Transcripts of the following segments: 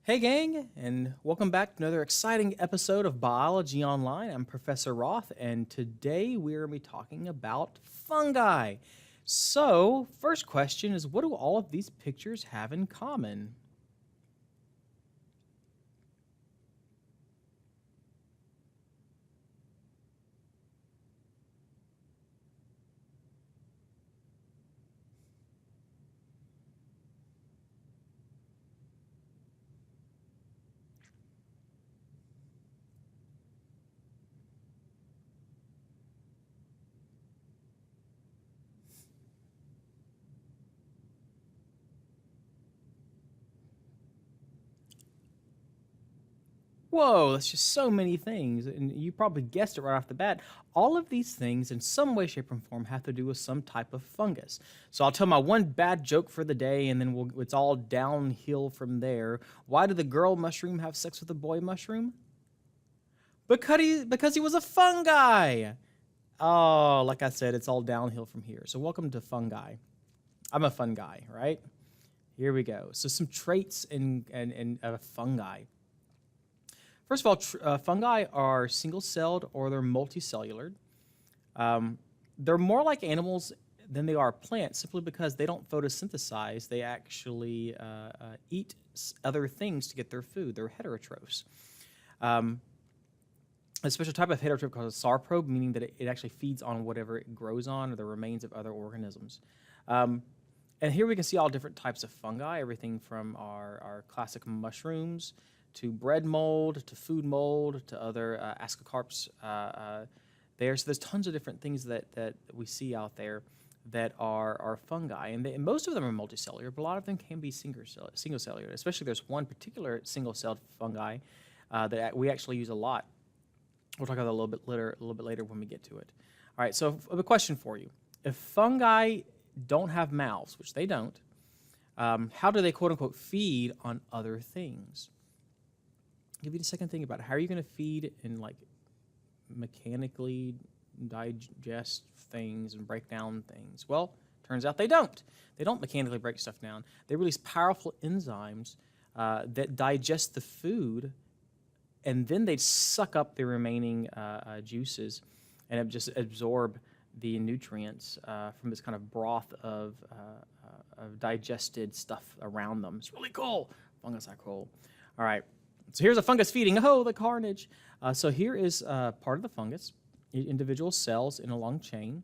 Hey, gang, and welcome back to another exciting episode of Biology Online. I'm Professor Roth, and today we're going to be talking about fungi. So, first question is, what do all of these pictures have in common? Whoa, that's just so many things, and you probably guessed it right off the bat. All of these things, in some way, shape, or form, have to do with some type of fungus. So I'll tell my one bad joke for the day, and then it's all downhill from there. Why did the girl mushroom have sex with the boy mushroom? Because he was a fungi. Oh, like I said, it's all downhill from here. So welcome to fungi. I'm a fun guy, right? Here we go. So some traits in fungi. First of all, fungi are single-celled or they're multicellular. They're more like animals than they are plants simply because they don't photosynthesize. They actually eat other things to get their food. They're heterotrophs. A special type of heterotroph called a sauropods, meaning that it actually feeds on whatever it grows on or the remains of other organisms. And here we can see all different types of fungi, everything from our classic mushrooms to bread mold, to food mold, to other ascocarps there. So there's tons of different things that we see out there that are fungi. And most of them are multicellular, but a lot of them can be single-cellular. Especially there's one particular single-celled fungi that we actually use a lot. We'll talk about that a little bit later when we get to it. All right, so a question for you. If fungi don't have mouths, which they don't, how do they quote-unquote feed on other things? Give you a second to think about it. How are you going to feed and like mechanically digest things and break down things? Well, turns out they don't. They don't mechanically break stuff down. They release powerful enzymes that digest the food, and then they suck up the remaining juices and just absorb the nutrients from this kind of broth of digested stuff around them. It's really cool. Fungus are cool. All right. So here's a fungus feeding. Oh, the carnage. So here is part of the fungus, individual cells in a long chain.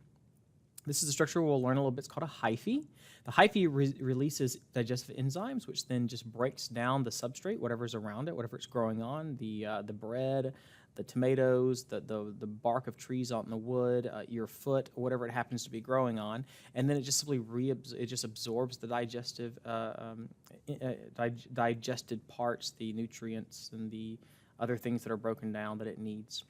This is a structure we'll learn a little bit. It's called a hyphae. The hyphae releases digestive enzymes, which then just breaks down the substrate, whatever's around it, whatever it's growing on, the bread, the tomatoes, the bark of trees out in the wood, your foot, whatever it happens to be growing on, and then it just simply absorbs the digested parts, the nutrients, and the other things that are broken down that it needs.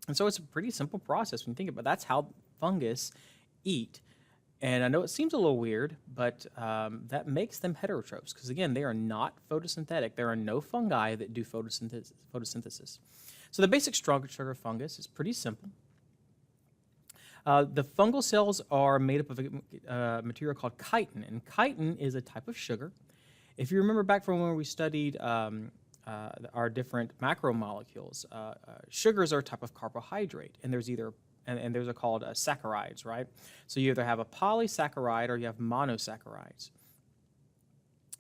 And so it's a pretty simple process when you think about it. That's how fungus eat. And I know it seems a little weird, but that makes them heterotrophs because, again, they are not photosynthetic. There are no fungi that do photosynthesis. So the basic structure of fungus is pretty simple. The fungal cells are made up of a material called chitin, and chitin is a type of sugar. If you remember back from when we studied our different macromolecules, sugars are a type of carbohydrate, and those are called saccharides, right? So you either have a polysaccharide or you have monosaccharides.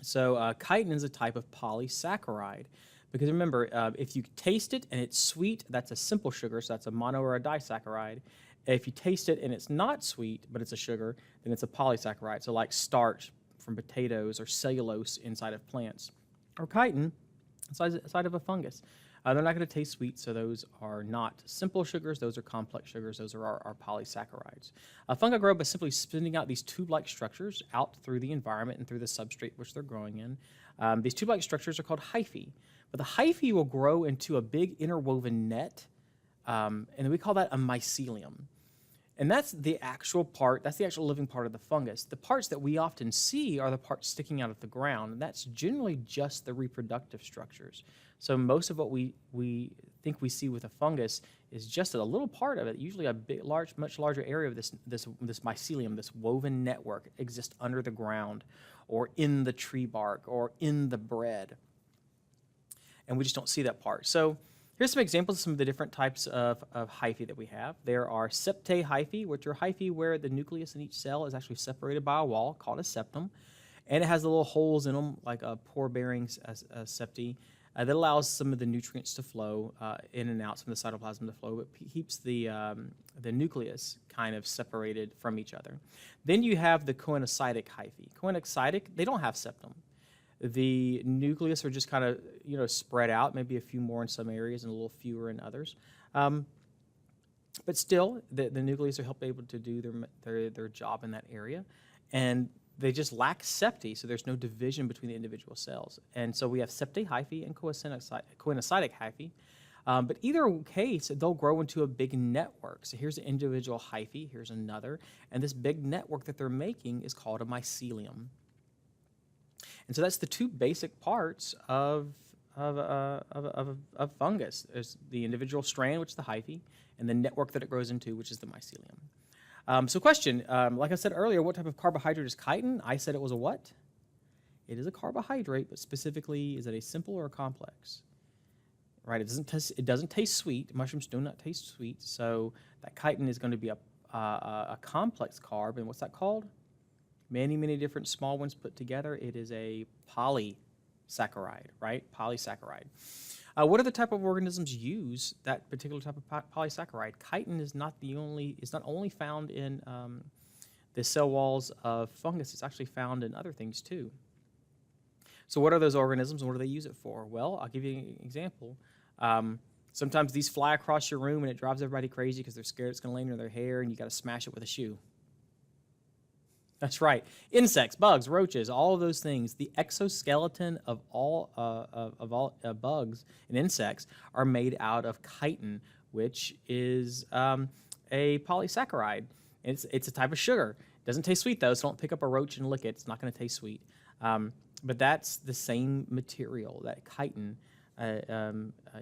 So chitin is a type of polysaccharide. Because remember, if you taste it and it's sweet, that's a simple sugar, so that's a mono or a disaccharide. If you taste it and it's not sweet, but it's a sugar, then it's a polysaccharide. So like starch from potatoes or cellulose inside of plants. Or chitin inside of a fungus. They're not going to taste sweet, so those are not simple sugars. Those are complex sugars. Those are our polysaccharides. Fungi grow by simply spinning out these tube-like structures out through the environment and through the substrate which they're growing in. These tube-like structures are called hyphae. But the hyphae will grow into a big interwoven net, and we call that a mycelium. And that's the actual living part of the fungus. The parts that we often see are the parts sticking out of the ground, and that's generally just the reproductive structures. So most of what we think we see with a fungus is just a little part of it. Usually a much larger area of this mycelium, this woven network, exists under the ground or in the tree bark or in the bread. and we just don't see that part. So here's some examples of some of the different types of hyphae that we have. There are septate hyphae, which are hyphae where the nucleus in each cell is actually separated by a wall called a septum, and it has the little holes in them like pore-bearing septae that allows some of the nutrients to flow in and out, some of the cytoplasm to flow, but keeps the nucleus kind of separated from each other. Then you have the coenocytic hyphae. Coenocytic, they don't have septum. The nucleus are just kind of spread out, maybe a few more in some areas and a little fewer in others. But still, the nucleus are able to do their job in that area. And they just lack septae, so there's no division between the individual cells. And so we have septate hyphae and coenocytic hyphae. But either case, they'll grow into a big network. So here's an individual hyphae, here's another, and this big network that they're making is called a mycelium. And so that's the two basic parts of fungus. There's the individual strand, which is the hyphae, and the network that it grows into, which is the mycelium. So question, like I said earlier, what type of carbohydrate is chitin? I said it was a what? It is a carbohydrate, but specifically, is it a simple or a complex? Right, it doesn't taste sweet. Mushrooms do not taste sweet, so that chitin is going to be a complex carb, and what's that called? Many, many different small ones put together. It is a polysaccharide, right? Polysaccharide. What other type of organisms use that particular type of polysaccharide? Chitin is not only found in the cell walls of fungus. It's actually found in other things too. So what are those organisms and what do they use it for? Well, I'll give you an example. Sometimes these fly across your room and it drives everybody crazy because they're scared it's going to land in their hair and you got to smash it with a shoe. That's right. Insects, bugs, roaches, all of those things. The exoskeleton of all bugs and insects are made out of chitin, which is a polysaccharide. It's a type of sugar. It doesn't taste sweet, though, so don't pick up a roach and lick it. It's not going to taste sweet. But that's the same material, that chitin,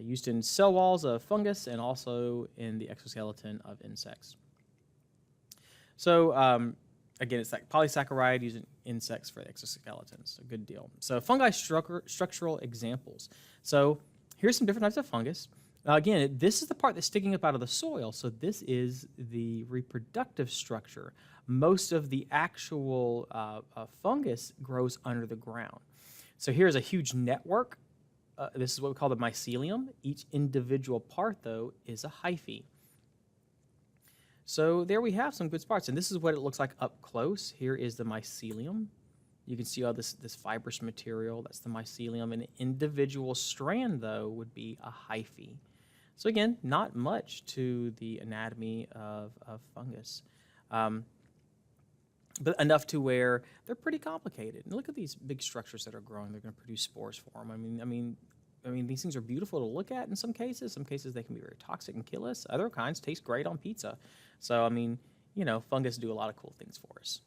used in cell walls of fungus and also in the exoskeleton of insects. So, again, it's like polysaccharide using insects for the exoskeletons. A good deal. So fungi structural examples. So here's some different types of fungus. Again, this is the part that's sticking up out of the soil. So this is the reproductive structure. Most of the actual fungus grows under the ground. So here's a huge network. This is what we call the mycelium. Each individual part, though, is a hyphae. So there we have some good spots, and this is what it looks like up close. Here is the mycelium. You can see all this fibrous material. That's the mycelium. An individual strand, though, would be a hyphae. So again, not much to the anatomy of fungus, but enough to where they're pretty complicated. And look at these big structures that are growing. They're going to produce spores for them. I mean, these things are beautiful to look at in some cases. Some cases they can be very toxic and kill us. Other kinds taste great on pizza. So, fungus do a lot of cool things for us.